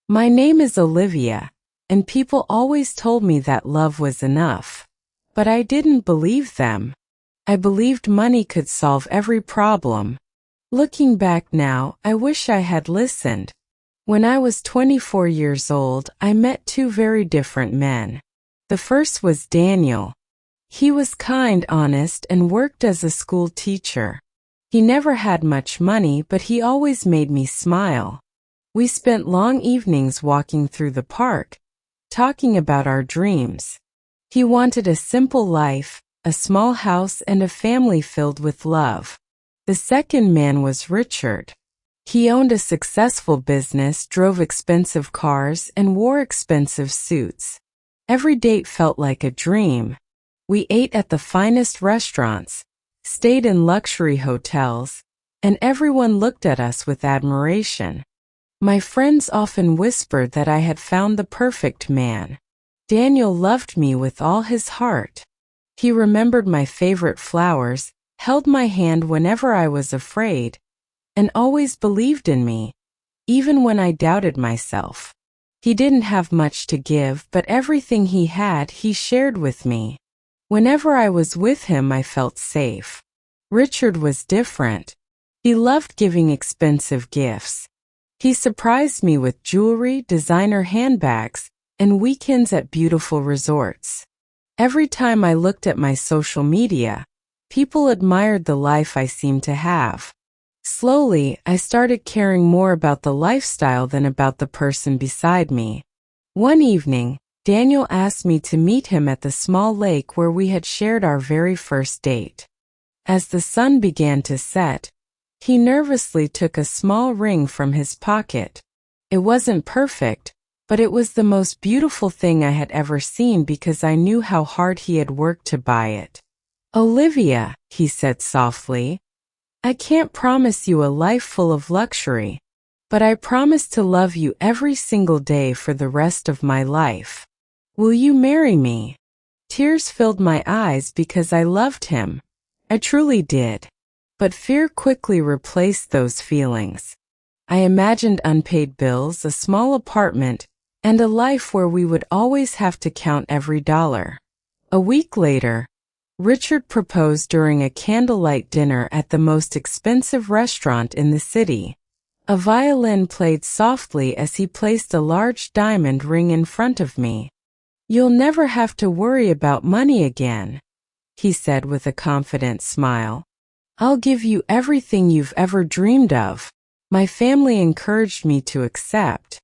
My name is Olivia, and people always told me that love was enough. But I didn't believe them. I believed money could solve every problem. Looking back now, I wish I had listened. When I was 24 years old, I met two very different men. The first was Daniel. He was kind, honest, and worked as a school teacher. He never had much money, but he always made me smile. We spent long evenings walking through the park, talking about our dreams. He wanted a simple life, a small house, and a family filled with love. The second man was Richard. He owned a successful business, drove expensive cars, and wore expensive suits. Every date felt like a dream. We ate at the finest restaurants, stayed in luxury hotels, and everyone looked at us with admiration. My friends often whispered that I had found the perfect man. Daniel loved me with all his heart. He remembered my favorite flowers, held my hand whenever I was afraid, and always believed in me, even when I doubted myself. He didn't have much to give, but everything he had, he shared with me. Whenever I was with him, I felt safe. Richard was different. He loved giving expensive gifts. He surprised me with jewelry, designer handbags, and weekends at beautiful resorts. Every time I looked at my social media, people admired the life I seemed to have. Slowly, I started caring more about the lifestyle than about the person beside me. One evening, Daniel asked me to meet him at the small lake where we had shared our very first date. As the sun began to set, he nervously took a small ring from his pocket. It wasn't perfect, but it was the most beautiful thing I had ever seen because I knew how hard he had worked to buy it. "Olivia," he said softly, "I can't promise you a life full of luxury, but I promise to love you every single day for the rest of my life. Will you marry me?" Tears filled my eyes because I loved him. I truly did. But fear quickly replaced those feelings. I imagined unpaid bills, a small apartment, and a life where we would always have to count every dollar. A week later, Richard proposed during a candlelight dinner at the most expensive restaurant in the city. A violin played softly as he placed a large diamond ring in front of me. "You'll never have to worry about money again," he said with a confident smile. "I'll give you everything you've ever dreamed of." My family encouraged me to accept.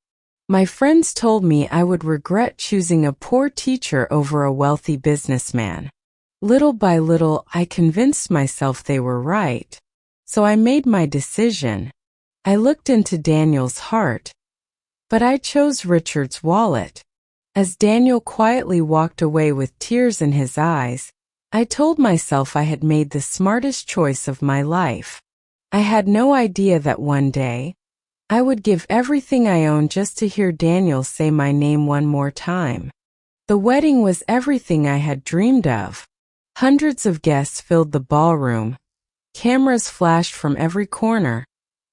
My friends told me I would regret choosing a poor teacher over a wealthy businessman. Little by little, I convinced myself they were right. So I made my decision. I looked into Daniel's heart, but I chose Richard's wallet. As Daniel quietly walked away with tears in his eyes, I told myself I had made the smartest choice of my life. I had no idea that one day, I would give everything I owned just to hear Daniel say my name one more time. The wedding was everything I had dreamed of. Hundreds of guests filled the ballroom. Cameras flashed from every corner,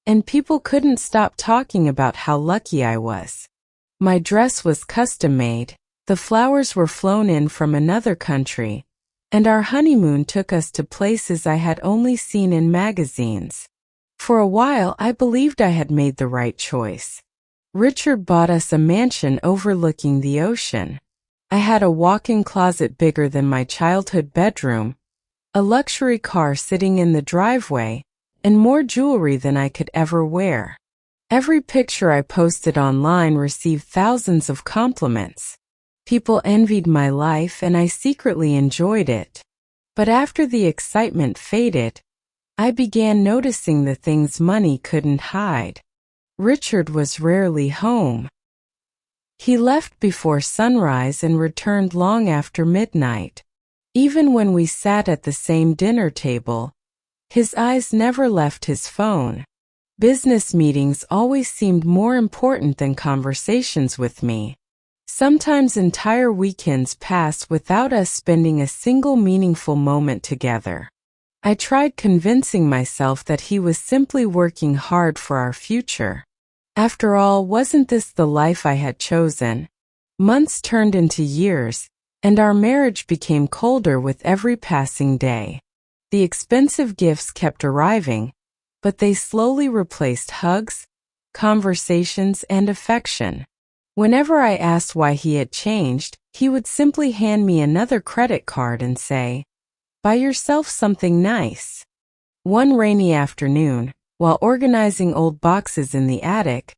and people couldn't stop talking about how lucky I was. My dress was custom-made, the flowers were flown in from another country, and our honeymoon took us to places I had only seen in magazines. For a while, I believed I had made the right choice. Richard bought us a mansion overlooking the ocean. I had a walk-in closet bigger than my childhood bedroom, a luxury car sitting in the driveway, and more jewelry than I could ever wear. Every picture I posted online received thousands of compliments. People envied my life and I secretly enjoyed it. But after the excitement faded, I began noticing the things money couldn't hide. Richard was rarely home. He left before sunrise and returned long after midnight. Even when we sat at the same dinner table, his eyes never left his phone. Business meetings always seemed more important than conversations with me. Sometimes entire weekends passed without us spending a single meaningful moment together. I tried convincing myself that he was simply working hard for our future. After all, wasn't this the life I had chosen? Months turned into years, and our marriage became colder with every passing day. The expensive gifts kept arriving, but they slowly replaced hugs, conversations, and affection. Whenever I asked why he had changed, he would simply hand me another credit card and say, "Buy yourself something nice." One rainy afternoon, while organizing old boxes in the attic,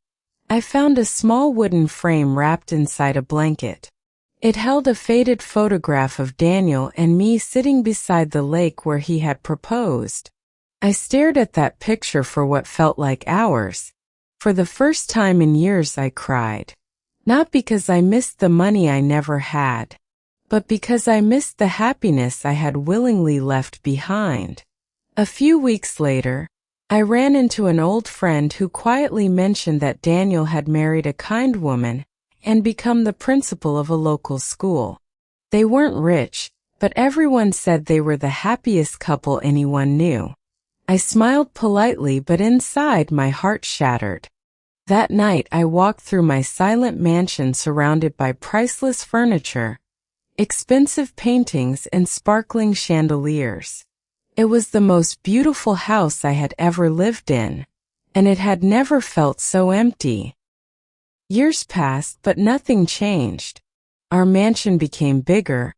I found a small wooden frame wrapped inside a blanket. It held a faded photograph of Daniel and me sitting beside the lake where he had proposed. I stared at that picture for what felt like hours. For the first time in years, I cried. Not because I missed the money I never had, but because I missed the happiness I had willingly left behind. A few weeks later, I ran into an old friend who quietly mentioned that Daniel had married a kind woman and become the principal of a local school. They weren't rich, but everyone said they were the happiest couple anyone knew. I smiled politely, but inside my heart shattered. That night I walked through my silent mansion surrounded by priceless furniture, expensive paintings, and sparkling chandeliers. It was the most beautiful house I had ever lived in, and it had never felt so empty. Years passed, but nothing changed. Our mansion became bigger,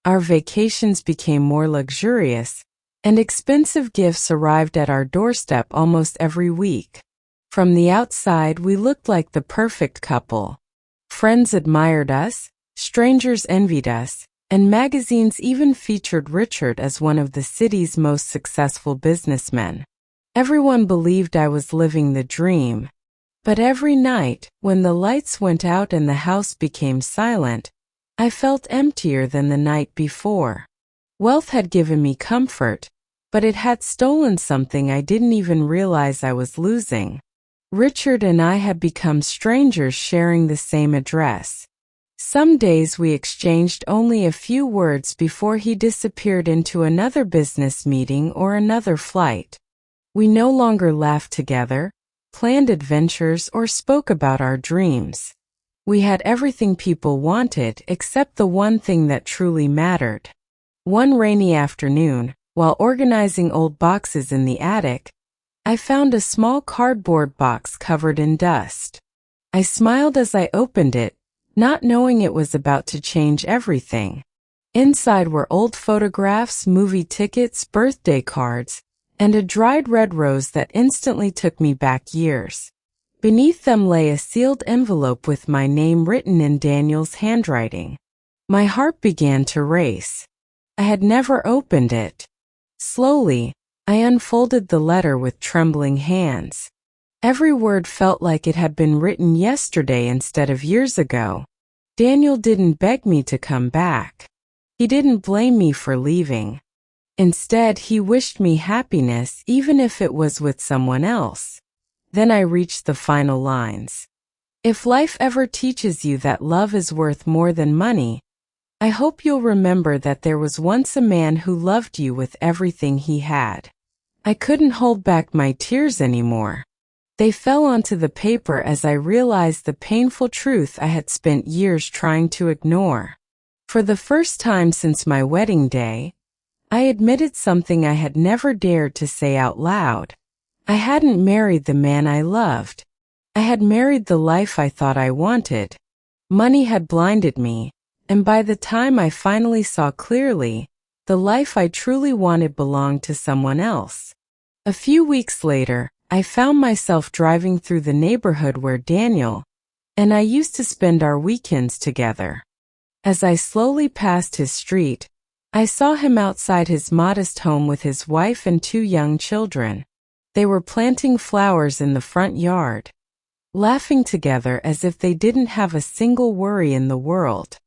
our vacations became more luxurious, and expensive gifts arrived at our doorstep almost every week. From the outside, we looked like the perfect couple. Friends admired us, strangers envied us, and magazines even featured Richard as one of the city's most successful businessmen. Everyone believed I was living the dream. But every night, when the lights went out and the house became silent, I felt emptier than the night before. Wealth had given me comfort, but it had stolen something I didn't even realize I was losing. Richard and I had become strangers sharing the same address. Some days we exchanged only a few words before he disappeared into another business meeting or another flight. We no longer laughed together, planned adventures, or spoke about our dreams. We had everything people wanted except the one thing that truly mattered. One rainy afternoon, while organizing old boxes in the attic, I found a small cardboard box covered in dust. I smiled as I opened it, not knowing it was about to change everything. Inside were old photographs, movie tickets, birthday cards, and a dried red rose that instantly took me back years. Beneath them lay a sealed envelope with my name written in Daniel's handwriting. My heart began to race. I had never opened it. Slowly, I unfolded the letter with trembling hands. Every word felt like it had been written yesterday instead of years ago. Daniel didn't beg me to come back. He didn't blame me for leaving. Instead, he wished me happiness even if it was with someone else. Then I reached the final lines. If life ever teaches you that love is worth more than money, I hope you'll remember that there was once a man who loved you with everything he had. I couldn't hold back my tears anymore. They fell onto the paper as I realized the painful truth I had spent years trying to ignore. For the first time since my wedding day, I admitted something I had never dared to say out loud. I hadn't married the man I loved. I had married the life I thought I wanted. Money had blinded me, and by the time I finally saw clearly, the life I truly wanted belonged to someone else. A few weeks later, I found myself driving through the neighborhood where Daniel and I used to spend our weekends together. As I slowly passed his street, I saw him outside his modest home with his wife and 2 young children. They were planting flowers in the front yard, laughing together as if they didn't have a single worry in the world.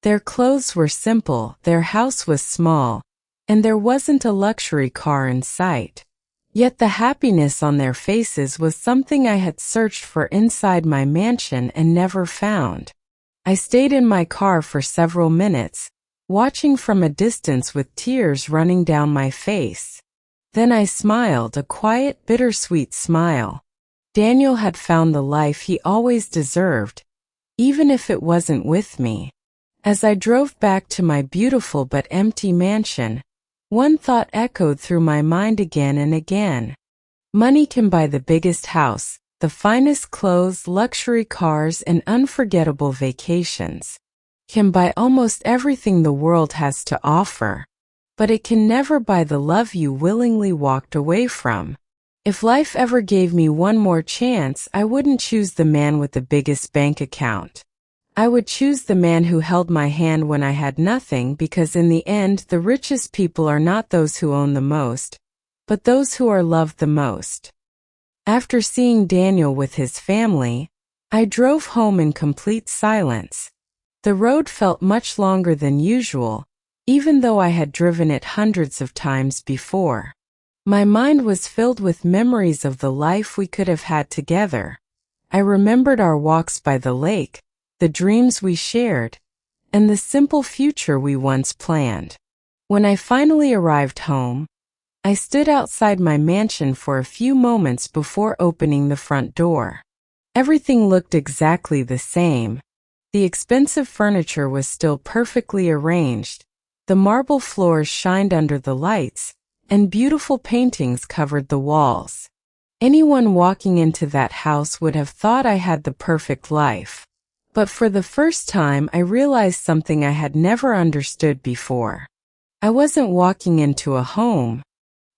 Their clothes were simple, their house was small, and there wasn't a luxury car in sight. Yet the happiness on their faces was something I had searched for inside my mansion and never found. I stayed in my car for several minutes, watching from a distance with tears running down my face. Then I smiled, a quiet, bittersweet smile. Daniel had found the life he always deserved, even if it wasn't with me. As I drove back to my beautiful but empty mansion, one thought echoed through my mind again and again. Money can buy the biggest house, the finest clothes, luxury cars, and unforgettable vacations. Can buy almost everything the world has to offer. But it can never buy the love you willingly walked away from. If life ever gave me one more chance, I wouldn't choose the man with the biggest bank account. I would choose the man who held my hand when I had nothing, because in the end, the richest people are not those who own the most, but those who are loved the most. After seeing Daniel with his family, I drove home in complete silence. The road felt much longer than usual, even though I had driven it hundreds of times before. My mind was filled with memories of the life we could have had together. I remembered our walks by the lake, the dreams we shared, and the simple future we once planned. When I finally arrived home, I stood outside my mansion for a few moments before opening the front door. Everything looked exactly the same. The expensive furniture was still perfectly arranged, the marble floors shined under the lights, and beautiful paintings covered the walls. Anyone walking into that house would have thought I had the perfect life. But for the first time, I realized something I had never understood before. I wasn't walking into a home.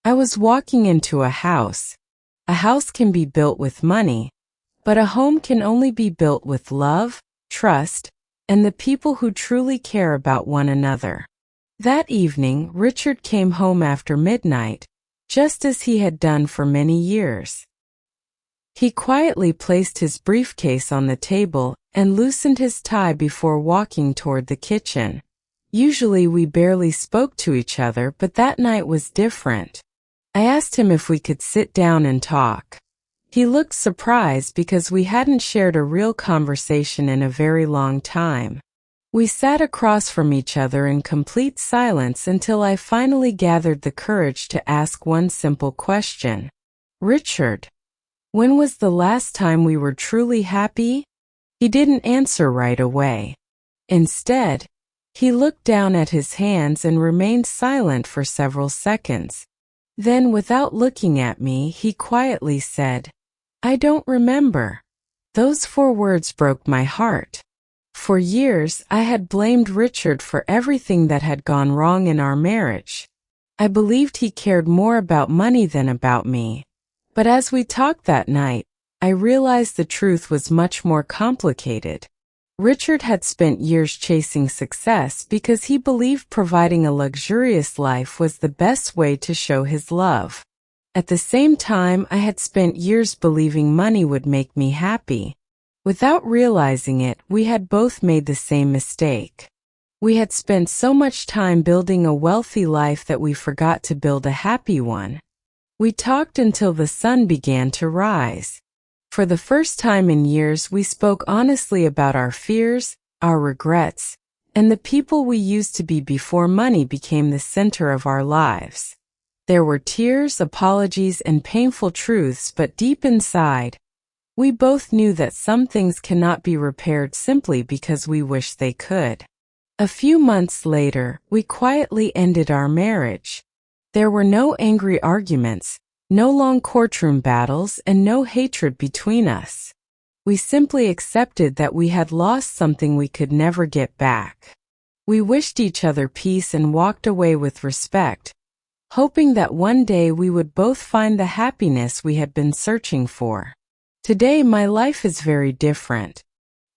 I was walking into a house. A house can be built with money, but a home can only be built with love, trust, and the people who truly care about one another. That evening, Richard came home after midnight, just as he had done for many years. He quietly placed his briefcase on the table and loosened his tie before walking toward the kitchen. Usually we barely spoke to each other, but that night was different. I asked him if we could sit down and talk. He looked surprised because we hadn't shared a real conversation in a very long time. We sat across from each other in complete silence until I finally gathered the courage to ask one simple question. Richard, when was the last time we were truly happy? He didn't answer right away. Instead, he looked down at his hands and remained silent for several seconds. Then, without looking at me, he quietly said, "I don't remember." Those 4 words broke my heart. For years, I had blamed Richard for everything that had gone wrong in our marriage. I believed he cared more about money than about me. But as we talked that night, I realized the truth was much more complicated. Richard had spent years chasing success because he believed providing a luxurious life was the best way to show his love. At the same time, I had spent years believing money would make me happy. Without realizing it, we had both made the same mistake. We had spent so much time building a wealthy life that we forgot to build a happy one. We talked until the sun began to rise. For the first time in years, we spoke honestly about our fears, our regrets, and the people we used to be before money became the center of our lives. There were tears, apologies, and painful truths, but deep inside, we both knew that some things cannot be repaired simply because we wish they could. A few months later, we quietly ended our marriage. There were no angry arguments, no long courtroom battles, and no hatred between us. We simply accepted that we had lost something we could never get back. We wished each other peace and walked away with respect, hoping that one day we would both find the happiness we had been searching for. Today, my life is very different.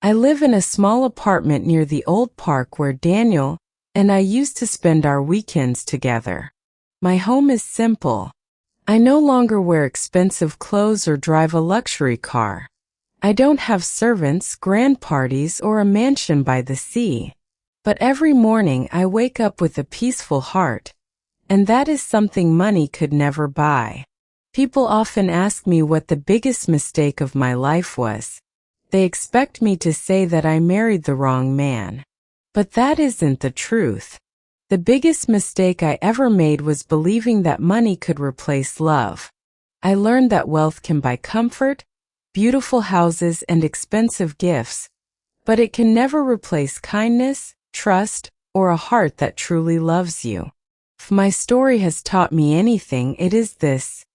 I live in a small apartment near the old park where Daniel and I used to spend our weekends together. My home is simple. I no longer wear expensive clothes or drive a luxury car. I don't have servants, grand parties, or a mansion by the sea. But every morning I wake up with a peaceful heart, and that is something money could never buy. People often ask me what the biggest mistake of my life was. They expect me to say that I married the wrong man. But that isn't the truth. The biggest mistake I ever made was believing that money could replace love. I learned that wealth can buy comfort, beautiful houses, and expensive gifts, but it can never replace kindness, trust, or a heart that truly loves you. If my story has taught me anything, it is this.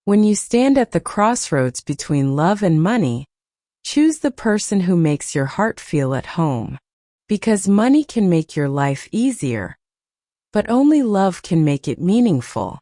When you stand at the crossroads between love and money, choose the person who makes your heart feel at home. Because money can make your life easier, but only love can make it meaningful.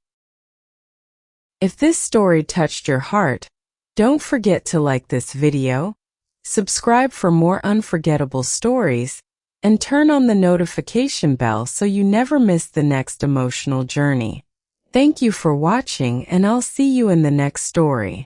If this story touched your heart, don't forget to like this video, subscribe for more unforgettable stories, and turn on the notification bell so you never miss the next emotional journey. Thank you for watching, and I'll see you in the next story.